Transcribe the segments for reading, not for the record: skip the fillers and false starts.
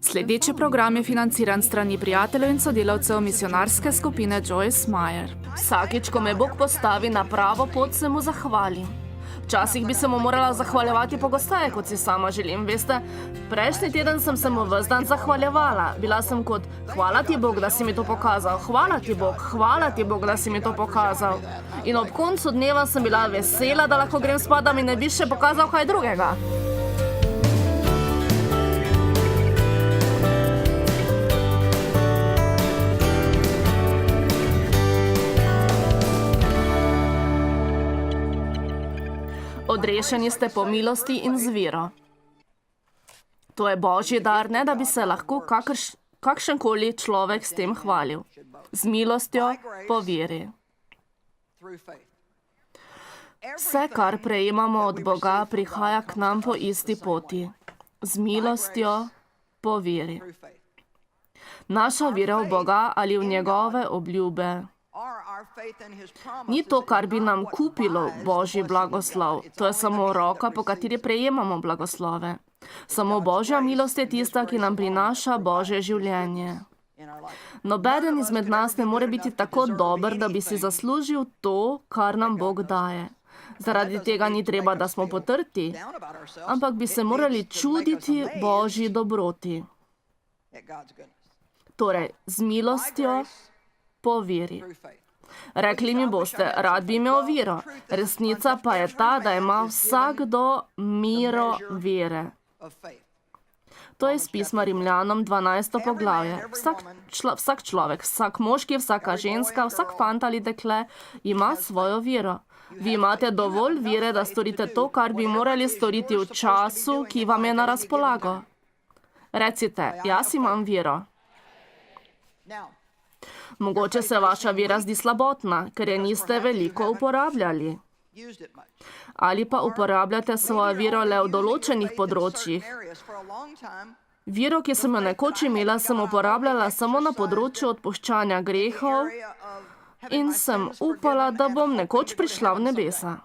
Sledeči program je financiran strani prijateljev in sodelavcev misionarske skupine Joyce Meyer. Vsakič, ko me Bog postavi na pravo pot, se mu zahvalim. Včasih bi se mu morala zahvaljevati pogosteje, kot si sama želim, veste. Prejšnji teden sem se mu ves dan zahvaljevala. Bila sem kot, hvala ti Bog, da si mi to pokazal, hvala ti Bog, da si mi to pokazal. In ob koncu dneva sem bila vesela, da lahko grem spat, da mi ne bi še pokazal kaj drugega. Odrešeni ste po milosti in z vero. To je Božji dar, ne da bi se lahko kakšenkoli človek s tem hvalil. Z milostjo po veri. Vse, kar prejemamo od Boga, prihaja k nam po isti poti. Z milostjo po veri. Naša vera v Boga ali v njegove obljube ni to, kar bi nam kupilo Božji blagoslov. To je samo roka, po kateri prejemamo blagoslove. Samo Božja milost je tista, ki nam prinaša Božje življenje. Nobeden izmed nas ne more biti tako dober, da bi si zaslužil to, kar nam Bog daje. Zaradi tega ni treba, da smo potrti, ampak bi se morali čuditi Božji dobroti. Torej, z milostjo po veri. Rekli mi boste, rad bi imel vero. Resnica pa je ta, da ima vsakdo mero vere. To je iz pisma Rimljanom 12. poglavje. Vsak človek, vsak moški, vsaka ženska, vsak fant ali dekle ima svojo vero. Vi imate dovolj vere, da storite to, kar bi morali storiti v času, ki vam je na razpolago. Recite, jaz imam vero. Mogoče se vaša vera zdi slabotna, ker je niste veliko uporabljali. Ali pa uporabljate svojo vero le v določenih področjih. Vero, ki sem jo nekoč imela, sem uporabljala samo na področju odpuščanja grehov in sem upala, da bom nekoč prišla v nebesa.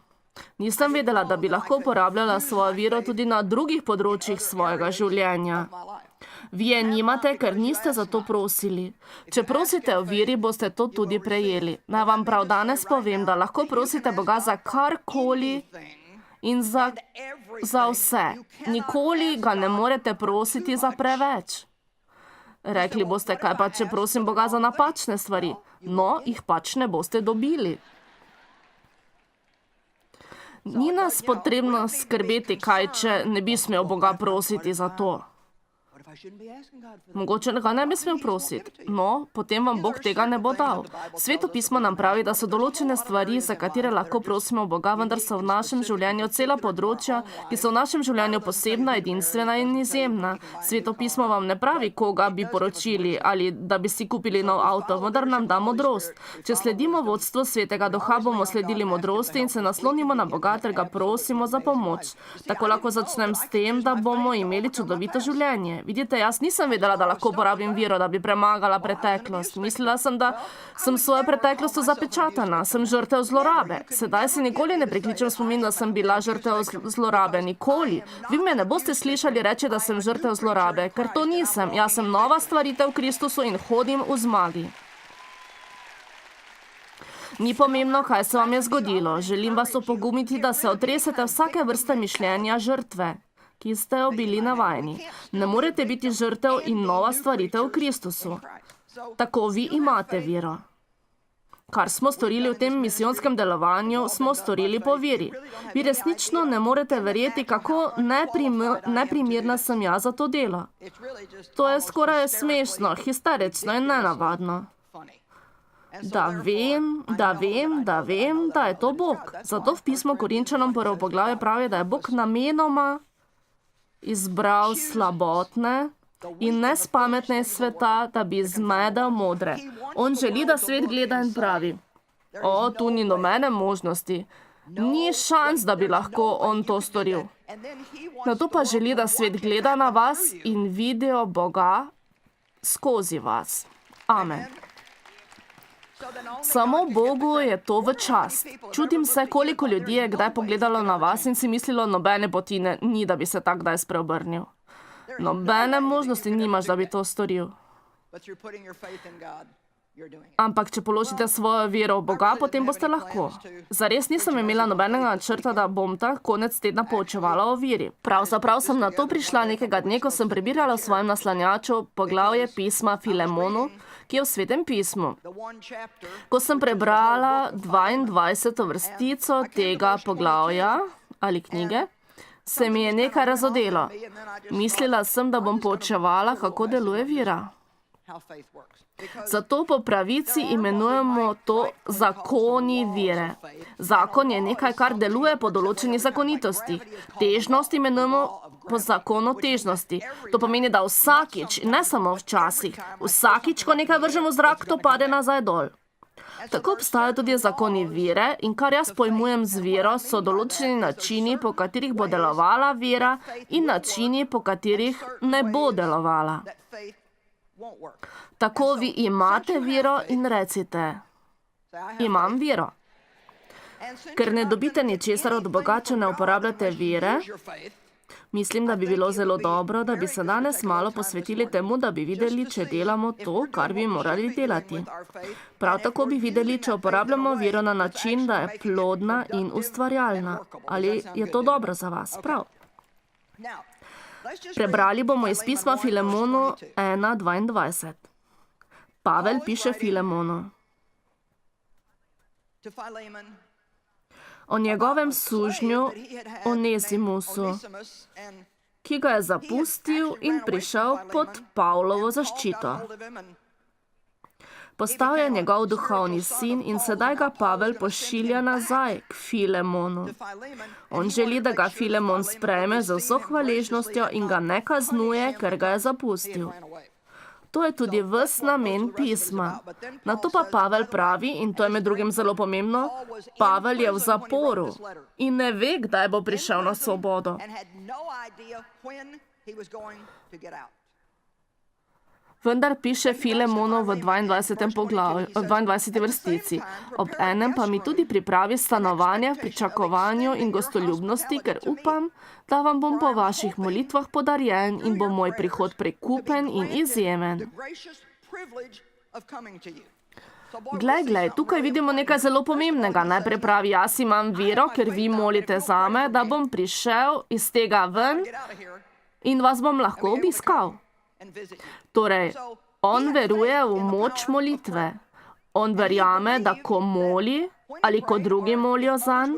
Nisem vedela, da bi lahko uporabljala svojo vero tudi na drugih področjih svojega življenja. Vi je nimate, ker niste za to prosili. Če prosite o veri, boste to tudi prejeli. Naj vam prav danes povem, da lahko prosite Boga za karkoli in za vse. Nikoli ga ne morete prositi za preveč. Rekli boste, kaj pa, če prosim Boga za napačne stvari? No, jih pač ne boste dobili. Ni nas potrebno skrbeti, kaj, če ne bi smel Boga prositi za to. Mogoče ga ne bi smel prositi. No, potem vam Bog tega ne bo dal. Sveto pismo nam pravi, da so določene stvari, za katere lahko prosimo Boga, vendar so v našem življenju cela področja, ki so v našem življenju posebna, edinstvena in izjemna. Sveto pismo vam ne pravi, koga bi poročili ali da bi si kupili nov avto, vendar nam da modrost. Če sledimo vodstvu Svetega Duha, bomo sledili modrosti in se naslonimo na Boga ter ga prosimo za pomoč. Tako lahko začnem s tem, da bomo imeli čudovito življenje. Vidite, jaz nisem vedela, da lahko uporabim vero, da bi premagala preteklost. Mislila sem, da sem svojo preteklostjo zapečatena, sem žrtev zlorabe. Sedaj se nikoli ne prikličem spomin, da sem bila žrtev zlorabe. Nikoli. Vi me ne boste slišali reči, da sem žrtev zlorabe, ker to nisem. Jaz sem nova stvaritev v Kristusu in hodim v zmagi. Ni pomembno, kaj se vam je zgodilo. Želim vas opogumiti, da se otresete vsake vrste mišljenja žrtve, ki ste jo bili navajeni. Ne morete biti žrtev in nova stvaritev v Kristusu. Tako vi imate vero. Kar smo storili v tem misijonskem delovanju, smo storili po veri. Vi resnično ne morete verjeti, kako neprimerna sem jaz za to delo. To je skoraj smešno, histerično in nenavadno. Da vem, da je to Bog. Zato v pismu Korinčanom 1. poglavje pravi, da je Bog namenoma izbral slabotne in nespametne iz sveta, da bi zmedel modre. On želi, da svet gleda in pravi, tu ni nobene možnosti. Ni šans, da bi lahko on to storil. Nato pa želi, da svet gleda na vas in vidijo Boga skozi vas. Amen. Samo Bogu je to v čast. Čutim se, koliko ljudi je kdaj pogledalo na vas in si mislilo, nobene poti ni, da bi se tak kdaj spreobrnil. Nobene možnosti nimaš, da bi to storil. Ampak, če položite svojo vero v Boga, potem boste lahko. Zares nisem imela nobenega načrta, da bom ta konec tedna poučevala o veri. Pravzaprav sem na to prišla nekega dne, ko sem prebirala v svojem naslanjaču poglavje pisma Filemonu, ki je v Svetem pismu. Ko sem prebrala 22. vrstico tega poglavja ali knjige, se mi je nekaj razodelo. Mislila sem, da bom poučevala, kako deluje vera. Zato po pravici imenujemo to zakoni vere. Zakon je nekaj, kar deluje po določeni zakonitosti. Težnost imenujemo po zakonu težnosti. To pomeni, da vsakič, ne samo včasih, vsakič, ko nekaj vržemo v zrak, to pade nazaj dol. Tako obstajajo tudi zakoni vere in kar jaz pojmujem z vero, so določeni načini, po katerih bo delovala vera in načini, po katerih ne bo delovala. Tako vi imate vero in recite, imam vero. Ker ne dobite ničesar od Boga, če ne uporabljate vere, mislim, da bi bilo zelo dobro, da bi se danes malo posvetili temu, da bi videli, če delamo to, kar bi morali delati. Prav tako bi videli, če uporabljamo vero na način, da je plodna in ustvarjalna. Ali je to dobro za vas? Prav. Prebrali bomo iz pisma Filemonu 1:22. Pavel piše Filemonu o njegovem sužnju Onesimusu, ki ga je zapustil in prišel pod Pavlovo zaščito. Postal je njegov duhovni sin in sedaj ga Pavel pošilja nazaj k Filemonu. On želi, da ga Filemon sprejme z vso hvaležnostjo in ga ne kaznuje, ker ga je zapustil. To je tudi ves namen pisma. Nato pa Pavel pravi, in to je med drugim zelo pomembno, Pavel je v zaporu in ne ve, kdaj bo prišel na svobodo. Vendar piše Filemonu v 22. poglavju, 22. vrstici. Ob enem pa mi tudi pripravi stanovanje v pričakovanju in gostoljubnosti, ker upam, da vam bom po vaših molitvah podarjen in bo moj prihod prekupen in izjemen. Glej, tukaj vidimo nekaj zelo pomembnega. Najprej pravi, jaz imam vero, ker vi molite zame, da bom prišel iz tega ven in vas bom lahko obiskal. Torej, on veruje v moč molitve. On verjame, da ko moli ali ko drugi molijo zanj,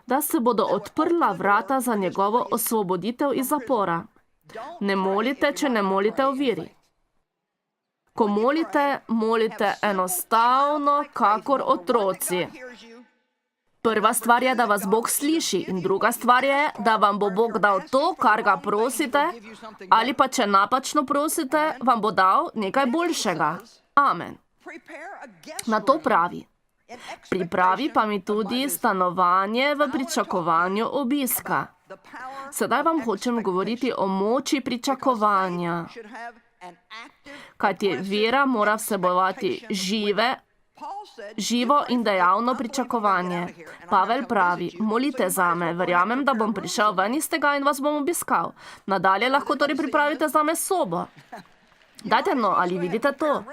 da se bodo odprla vrata za njegovo osvoboditev iz zapora. Ne molite, če ne molite v veri. Ko molite, molite enostavno, kakor otroci. Prva stvar je, da vas Bog sliši in druga stvar je, da vam bo Bog dal to, kar ga prosite, ali pa če napačno prosite, vam bo dal nekaj boljšega. Amen. Na to pravi. Pripravi pa mi tudi stanovanje v pričakovanju obiska. Sedaj vam hočem govoriti o moči pričakovanja. Kajti vera mora vsebovati živo in dejavno pričakovanje. Pavel pravi, molite zame, verjamem, da bom prišel ven iz tega in vas bom obiskal. Nadalje lahko torej pripravite zame sobo. Dajte no, ali vidite to?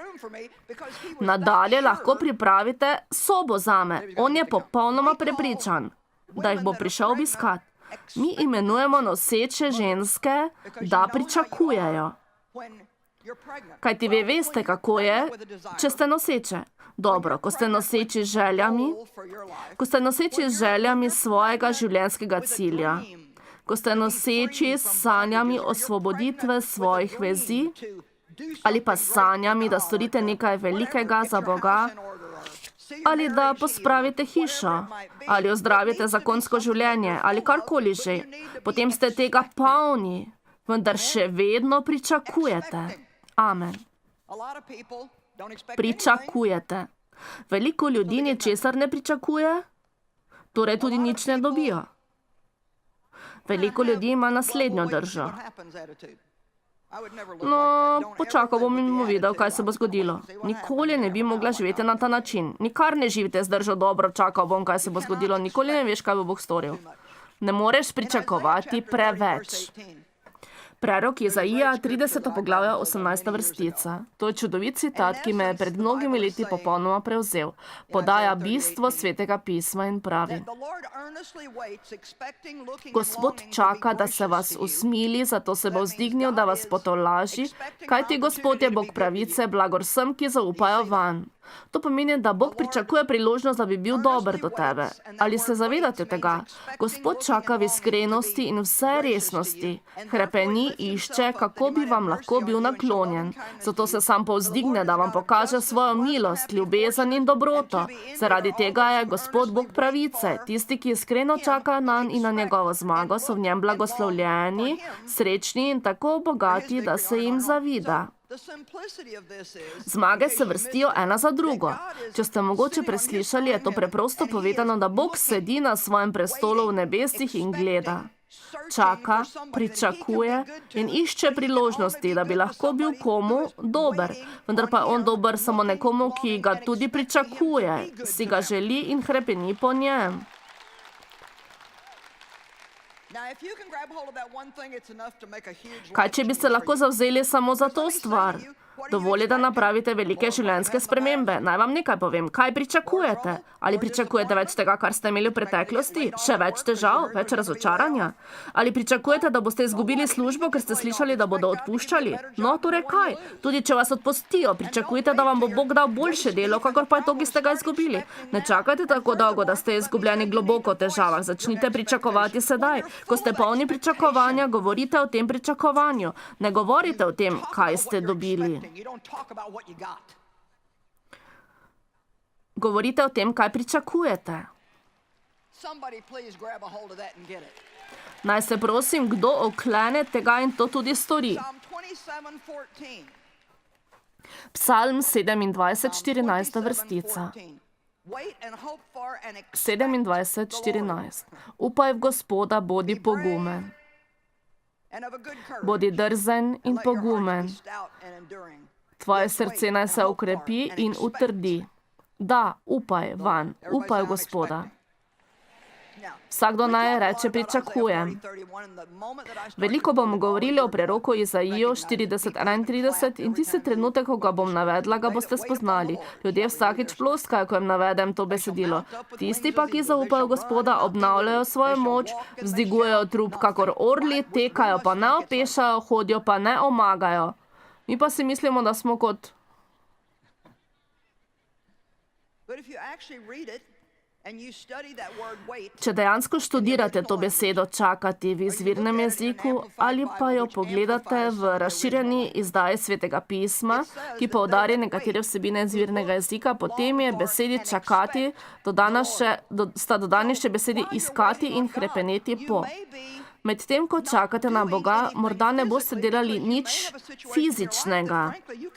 Nadalje lahko pripravite sobo zame. On je popolnoma prepričan, da jih bo prišel obiskat. Mi imenujemo noseče ženske, da pričakujejo. Kajti vi veste, kako je, če ste noseče. Dobro, ko ste noseči z željami svojega življenjskega cilja, ko ste noseči s sanjami osvoboditve svojih vezi ali pa s sanjami, da storite nekaj velikega za Boga, ali da pospravite hišo, ali ozdravite zakonsko življenje, ali karkoli že, potem ste tega polni, vendar še vedno pričakujete. Amen. Pričakujete. Veliko ljudi ničesar ne pričakuje, torej tudi nič ne dobijo. Veliko ljudi ima naslednjo držo. No, počakal bom in mu videl, kaj se bo zgodilo. Nikoli ne bi mogla živeti na ta način. Nikar ne živite z držo dobro, čakal bom, kaj se bo zgodilo. Nikoli ne veš, kaj bo Bog storil. Ne moreš pričakovati preveč. Prerok Izaija, 30. poglavje, 18. vrstica. To je čudovit citat, ki me je pred mnogimi leti popolnoma prevzel. Podaja bistvo svetega pisma in pravi: Gospod čaka, da se vas usmili, zato se bo vzdignil, da vas potolaži, kajti Gospod je Bog pravice, blagor vsem, ki zaupajo vanj. To pomeni, da Bog pričakuje priložnost, da bi bil dober do tebe. Ali se zavedate tega? Gospod čaka v iskrenosti in vse resnosti. Hrepeni, išče, kako bi vam lahko bil naklonjen. Zato se sam povzdigne, da vam pokaže svojo milost, ljubezen in dobroto. Zaradi tega je Gospod Bog pravice. Tisti, ki iskreno čakajo nanj in na njegovo zmago, so v njem blagoslovljeni, srečni in tako bogati, da se jim zavida. Zmage se vrstijo ena za drugo. Če ste mogoče preslišali, je to preprosto povedano, da Bog sedi na svojem prestolu v nebesih in gleda. Čaka, pričakuje in išče priložnosti, da bi lahko bil komu dober. Vendar pa je on dober samo nekomu, ki ga tudi pričakuje, si ga želi in hrepeni po njem. Kaj, če bi se lahko zavzeli samo za to stvar? Dovolj je, da napravite velike življenjske spremembe. Naj vam nekaj povem. Kaj pričakujete? Ali pričakujete več tega, kar ste imeli v preteklosti? Še več težav? Več razočaranja? Ali pričakujete, da boste izgubili službo, ker ste slišali, da bodo odpuščali? No, torej kaj? Tudi če vas odpustijo, pričakujete, da vam bo Bog dal boljše delo, kakor pa je to, ki ste ga izgubili. Ne čakajte tako dolgo, da ste izgubljeni globoko v težavah. Začnite pričakovati sedaj. Ko ste polni pričakovanja, govorite o tem pričakovanju. Ne govorite o tem, kaj ste dobili. Govorite o tem, kaj pričakujete. Naj se prosim, kdo oklene tega in to tudi stori. Psalm 27, 14. vrstica. 27, 14. Upaj v Gospoda, bodi pogumen. Bodi drzen in pogumen. Tvoje srce naj se okrepi in utrdi. Da, upaj vanj, upaj v Gospoda. Vsakdo naj reče pričakujem. Veliko bomo govorili o preroku Izaiju 40:31 in tisti trenutek, ko ga bom navedla, ga boste spoznali. Ljudje vsakič ploskajo, ko jim navedem to besedilo. Tisti pa, ki zaupajo Gospoda, obnavljajo svojo moč, vzdigujejo trup kakor orli, tekajo pa ne opešajo, hodijo pa ne omagajo. Mi pa si mislimo, da smo kot... Če dejansko študirate to besedo čakati v izvirnem jeziku ali pa jo pogledate v razširjeni izdaji Svetega pisma, ki poudarja nekatere vsebine izvirnega jezika, potem je besedi čakati sta dodani še besedi iskati in hrepeneti po. Medtem, ko čakate na Boga, morda ne boste delali nič fizičnega,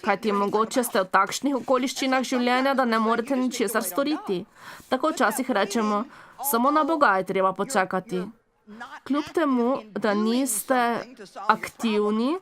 kajti mogoče ste v takšnih okoliščinah življenja, da ne morete ničesar storiti. Tako včasih rečemo, samo na Boga je treba počakati. Kljub temu, da niste aktivni,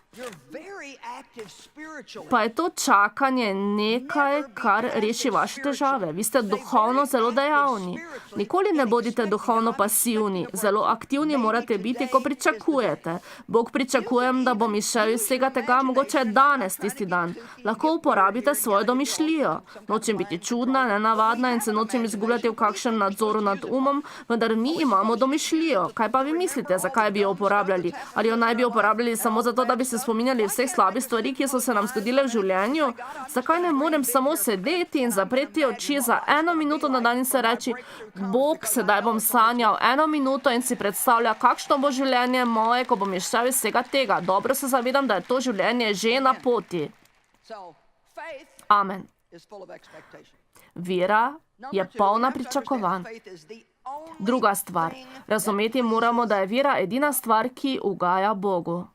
pa je to čakanje nekaj, kar reši vaše težave. Vi ste duhovno zelo dejavni. Nikoli ne bodite duhovno pasivni. Zelo aktivni morate biti, ko pričakujete. Bog pričakujem, da bom izšel iz vsega tega, mogoče je danes tisti dan. Lahko uporabite svojo domišljijo. Nočem biti čudna, nenavadna in se nočem izgubljati v kakšnem nadzoru nad umom, vendar mi imamo domišljijo. Kaj pa vi mislite, zakaj bi jo uporabljali? Ali jo naj bi uporabljali samo zato, da bi se spominjali vseh slabih stvari, ki so se nam zgodile v življenju? Zakaj ne morem samo sedeti in zapreti oči za 1 minuto na dan in se reči, Bog, sedaj bom sanjal 1 minuto in si predstavlja, kakšno bo življenje moje, ko bom izšel iz vsega tega. Dobro se zavedam, da je to življenje že na poti. Amen. Vera je polna pričakovanj. Druga stvar. Razumeti moramo, da je vera edina stvar, ki ugaja Bogu.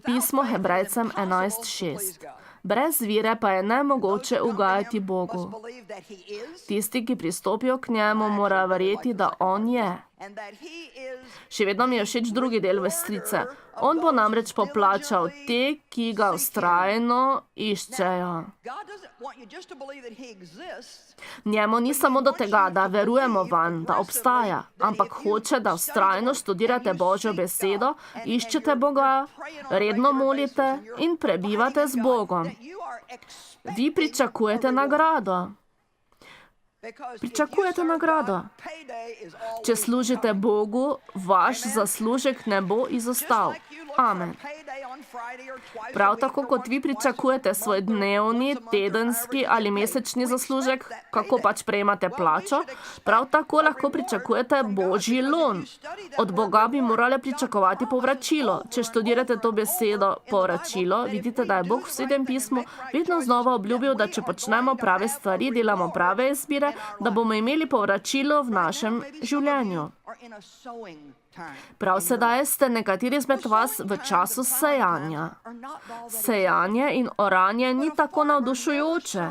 Pismo Hebrejcem 11:6. Brez vere pa je nemogoče ugajati Bogu. Tisti, ki pristopijo k njemu, morajo verjeti, da on je. Še vedno mi je všeč drugi del vestice. On bo namreč poplačal te, ki ga vztrajno iščejo. Njemu ni samo do tega, da verujemo vanj, da obstaja, ampak hoče, da vztrajno študirate Božjo besedo, iščete Boga, redno molite in prebivate z Bogom. Vi pričakujete nagrado. Pričakujete nagrado. Če služite Bogu, vaš zaslužek ne bo izostal. Amen. Prav tako kot vi pričakujete svoj dnevni, tedenski ali mesečni zaslužek, kako pač prejemate plačo, prav tako lahko pričakujete Božji lon. Od Boga bi morali pričakovati povračilo. Če študirate to besedo povračilo, vidite, da je Bog v Svetem pismu vedno znova obljubil, da če počnemo prave stvari, delamo prave izbire, da bomo imeli povračilo v našem življenju. Prav sedaj ste nekateri izmed vas v času sejanja. Sejanje in oranje ni tako navdušujoče.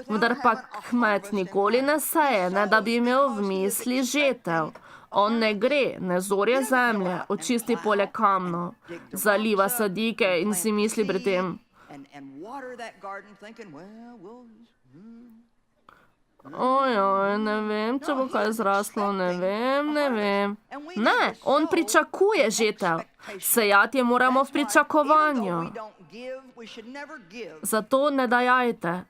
Vendar pa kmet nikoli ne seje, ne da bi imel v misli žetev. On ne gre, ne zorje zemlje, očisti polje kamnov, zaliva sadike in si misli pri tem: ojoj, ne vem, če bo kaj zraslo, ne vem. Ne, on pričakuje žetev. Sejati moramo v pričakovanju. Zato ne dajajte.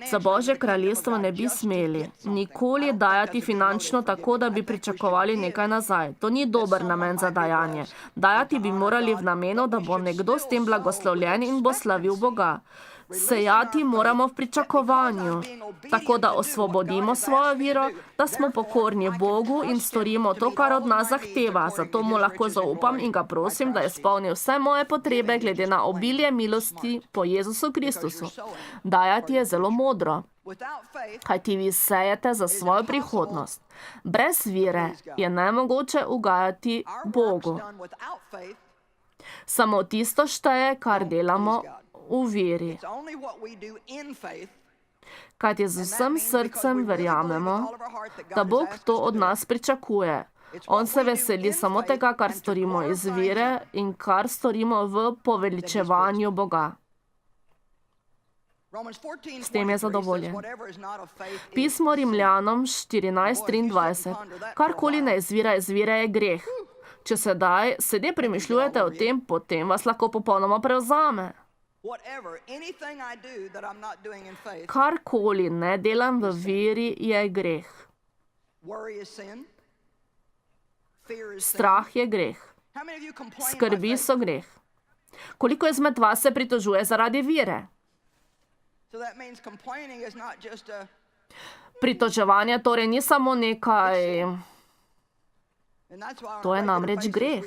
Za Božje kraljestvo ne bi smeli nikoli dajati finančno tako, da bi pričakovali nekaj nazaj. To ni dober namen za dajanje. Dajati bi morali v namenu, da bo nekdo s tem blagoslovljen in bo slavil Boga. Sejati moramo v pričakovanju, tako da osvobodimo svojo vero, da smo pokorni Bogu in storimo to, kar od nas zahteva. Zato mu lahko zaupam in ga prosim, da je izpolnil vse moje potrebe glede na obilje milosti po Jezusu Kristusu. Dajati je zelo modro, kajti vi sejete za svojo prihodnost. Brez vere je nemogoče ugajati Bogu. Samo tisto šteje, kar delamo v veri. Kajti z vsem srcem verjamemo, da Bog to od nas pričakuje. On se veseli samo tega, kar storimo iz vere in kar storimo v poveličevanju Boga. S tem je zadovoljen. Pismo Rimljanom 14:23. Karkoli ne izvira iz vere, je greh. Če sedaj sede premišljujete o tem, potem vas lahko popolnoma prevzame. Karkoli ne delam v veri, je greh. Strah je greh. Skrbi so greh. Koliko izmed vas se pritožuje zaradi vere? Pritoževanje torej ni samo nekaj... To je namreč greh.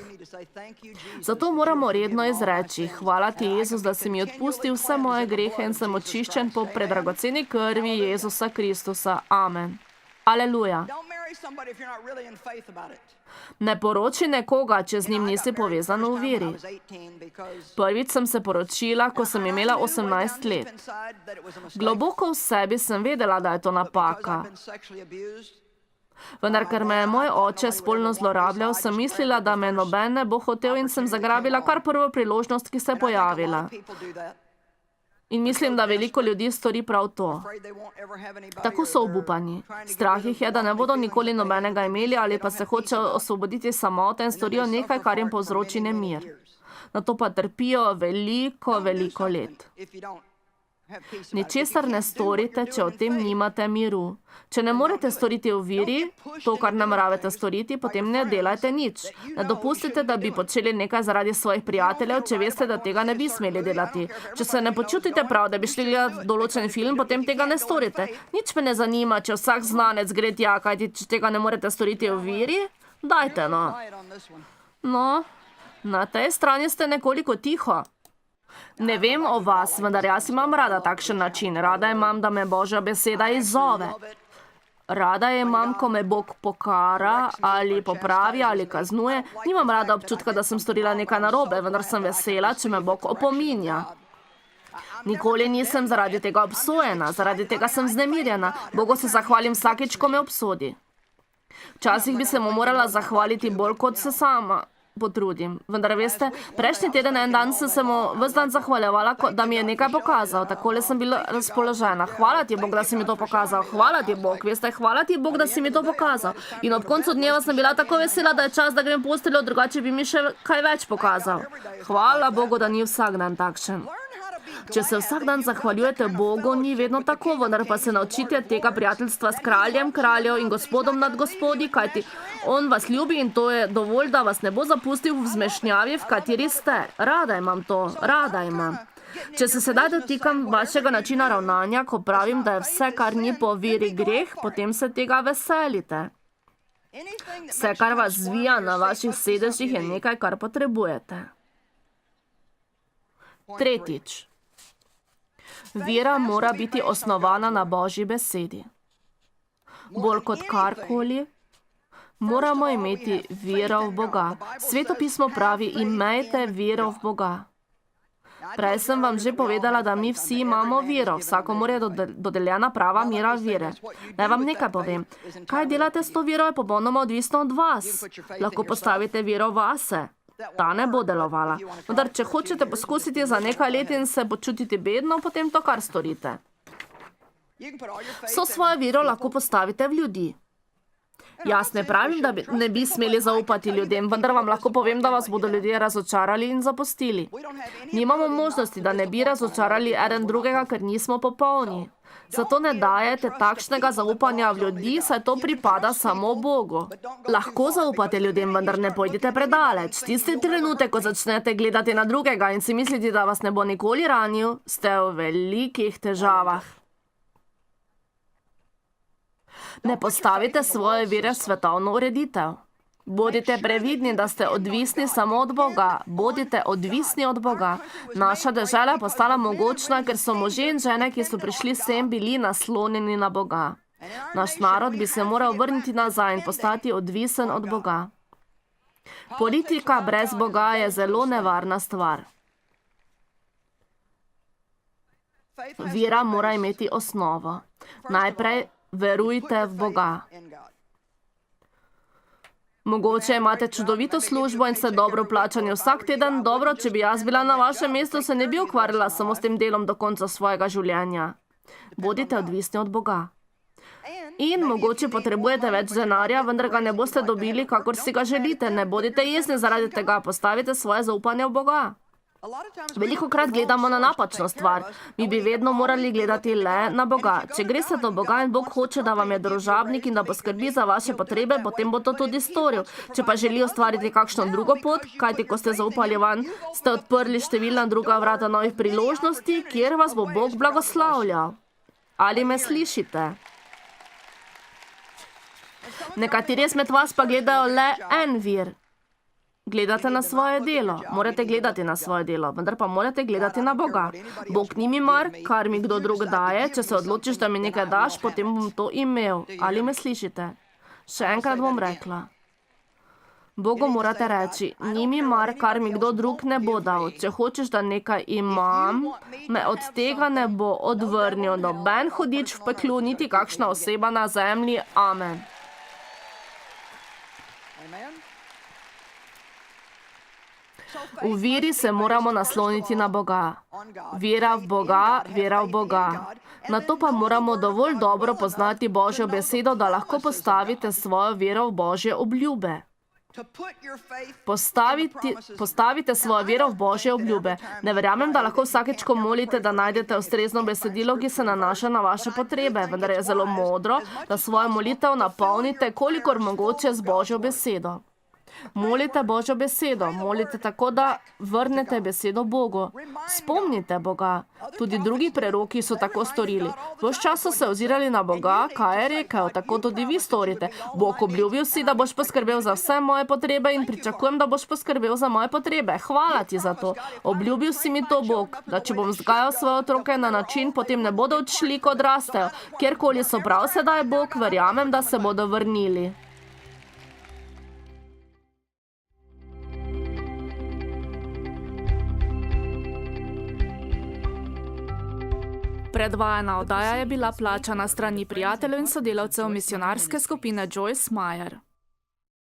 Zato moramo redno izreči: hvala ti, Jezus, da si mi odpustil vse moje grehe in sem očiščen po predragoceni krvi Jezusa Kristusa. Amen. Aleluja. Ne poroči nekoga, če z njim nisi povezan v veri. Prvič sem se poročila, ko sem imela 18 let. Globoko v sebi sem vedela, da je to napaka. Vendar, ker me je moj oče spolno zlorabljal, sem mislila, da me noben ne bo hotel in sem zagrabila kar prvo priložnost, ki se je pojavila. In mislim, da veliko ljudi stori prav to. Tako so obupani. Strah jih je, da ne bodo nikoli nobenega imeli ali pa se hočejo osvoboditi samote in storijo nekaj, kar jim povzroči nemir. Nato pa trpijo veliko let. Ničesar ne storite, če o tem nimate miru. Če ne morete storiti v veri, to, kar nameravate storiti, potem ne delajte nič. Ne dopustite, da bi počeli nekaj zaradi svojih prijateljev, če veste, da tega ne bi smeli delati. Če se ne počutite prav, da bi šli gledati določen film, potem tega ne storite. Nič me ne zanima, če vsak znanec gre tja, kajti če tega ne morete storiti v veri, dajte, no. No, na tej strani ste nekoliko tiho. Ne vem o vas, vendar jaz imam rada takšen način. Rada imam, da me Božja beseda izzove. Rada imam, ko me Bog pokara ali popravi ali kaznuje. Nimam rada občutka, da sem storila nekaj narobe, vendar sem vesela, če me Bog opominja. Nikoli nisem zaradi tega obsojena, zaradi tega sem vznemirjena. Bogu se zahvalim vsakeč, ko me obsodi. Včasih bi se mu morala zahvaliti bolj, kot se sama potrudim. Vendar veste, prejšnji teden en dan sem se mu ves dan zahvaljevala, da mi je nekaj pokazal. Takole sem bila razpoložena. Hvala ti, Bog, da si mi to pokazal. Hvala ti, Bog. Veste, hvala ti, Bog, da si mi to pokazal. In ob koncu dneva sem bila tako vesela, da je čas, da grem v posteljo, drugače bi mi še kaj več pokazal. Hvala Bogu, da ni vsak dan takšen. Če se vsak dan zahvaljujete Bogu, ni vedno tako, vendar pa se naučite tega prijateljstva s kraljem, kraljev in gospodom nad gospodi, kajti on vas ljubi in to je dovolj, da vas ne bo zapustil v zmešnjavi, v kateri ste. Rada imam to, rada imam. Če se sedaj dotikam vašega načina ravnanja, ko pravim, da je vse, kar ni po veri greh, potem se tega veselite. Vse, kar vas zvija na vaših sedežih, je nekaj, kar potrebujete. Tretjič. Vera mora biti osnovana na Božji besedi. Bolj kot karkoli, moramo imeti vero v Boga. Sveto pismo pravi, imejte vero v Boga. Prej sem vam že povedala, da mi vsi imamo vero. Vsakomur je dodeljena prava mera vere. Naj vam nekaj povem. Kaj delate s to vero, je popolnoma odvisno od vas. Lahko postavite vero vase. Ta ne bo delovala. Vendar, če hočete poskusiti za nekaj let in se počutiti bedno, potem to kar storite. Vso svojo vero lahko postavite v ljudi. Jaz ne pravim, da ne bi smeli zaupati ljudem, vendar vam lahko povem, da vas bodo ljudje razočarali in zapustili. Nimamo možnosti, da ne bi razočarali eden drugega, ker nismo popolni. Zato ne dajete takšnega zaupanja v ljudi, saj to pripada samo Bogu. Lahko zaupate ljudem, vendar ne pojdite predaleč. Tisti trenutek, ko začnete gledati na drugega in si misliti, da vas ne bo nikoli ranil, ste v velikih težavah. Ne postavite svoje vere v svetovno ureditev. Bodite previdni, da ste odvisni samo od Boga. Bodite odvisni od Boga. Naša dežela je postala mogočna, ker so možje in žene, ki so prišli sem, bili naslonjeni na Boga. Naš narod bi se moral vrniti nazaj in postati odvisen od Boga. Politika brez Boga je zelo nevarna stvar. Vera mora imeti osnovo. Najprej verujte v Boga. Mogoče imate čudovito službo in ste dobro plačani vsak teden. Dobro, če bi jaz bila na vašem mestu, se ne bi ukvarjala samo s tem delom do konca svojega življenja. Bodite odvisni od Boga. In mogoče potrebujete več denarja, vendar ga ne boste dobili, kakor si ga želite. Ne bodite jezni zaradi tega, postavite svoje zaupanje v Boga. Velikokrat gledamo na napačno stvar. Mi bi vedno morali gledati le na Boga. Če greste do Boga in Bog hoče, da vam je družabnik in da poskrbi za vaše potrebe, potem bo to tudi storil. Če pa želi ustvariti kakšno drugo pot, kajti ko ste zaupali vanj, ste odprli številna druga vrata novih priložnosti, kjer vas bo Bog blagoslavljal. Ali me slišite? Nekateri izmed vas pa gledajo le en vir. Gledate na svoje delo. Morate gledati na svoje delo, vendar pa morate gledati na Boga. Bog ni mi mar, kar mi kdo drug daje. Če se odločiš, da mi nekaj daš, potem bom to imel. Ali me slišite? Še enkrat bom rekla. Bogu morate reči, ni mi mar, kar mi kdo drug ne bo dal. Če hočeš, da nekaj imam, me od tega ne bo odvrnil noben hudič v peklu, niti kakšna oseba na zemlji. Amen. V veri se moramo nasloniti na Boga. Vera v Boga, vera v Boga. Na to pa moramo dovolj dobro poznati Božjo besedo, da lahko postavite svojo vero v Božje obljube. Postavite svojo vero v Božje obljube. Ne verjamem, da lahko vsakeč, ko molite, da najdete ustrezno besedilo, ki se nanaša na vaše potrebe, vendar je zelo modro, da svojo molitev napolnite, kolikor mogoče z Božjo besedo. Molite Božjo besedo, molite tako, da vrnete besedo Bogu. Spomnite Boga. Tudi drugi preroki so tako storili. Ves čas so se ozirali na Boga, kaj je rekel, tako tudi vi storite. Bog, obljubil si, da boš poskrbel za vse moje potrebe in pričakujem, da boš poskrbel za moje potrebe. Hvala ti za to. Obljubil si mi to, Bog, da če bom vzgajal svoje otroke na način, potem ne bodo odšli, ko odrastejo. Kjerkoli so prav sedaj, Bog, verjamem, da se bodo vrnili. Predvajana oddaja je bila plačana strani prijateljev in sodelavcev misionarske skupine Joyce Meyer.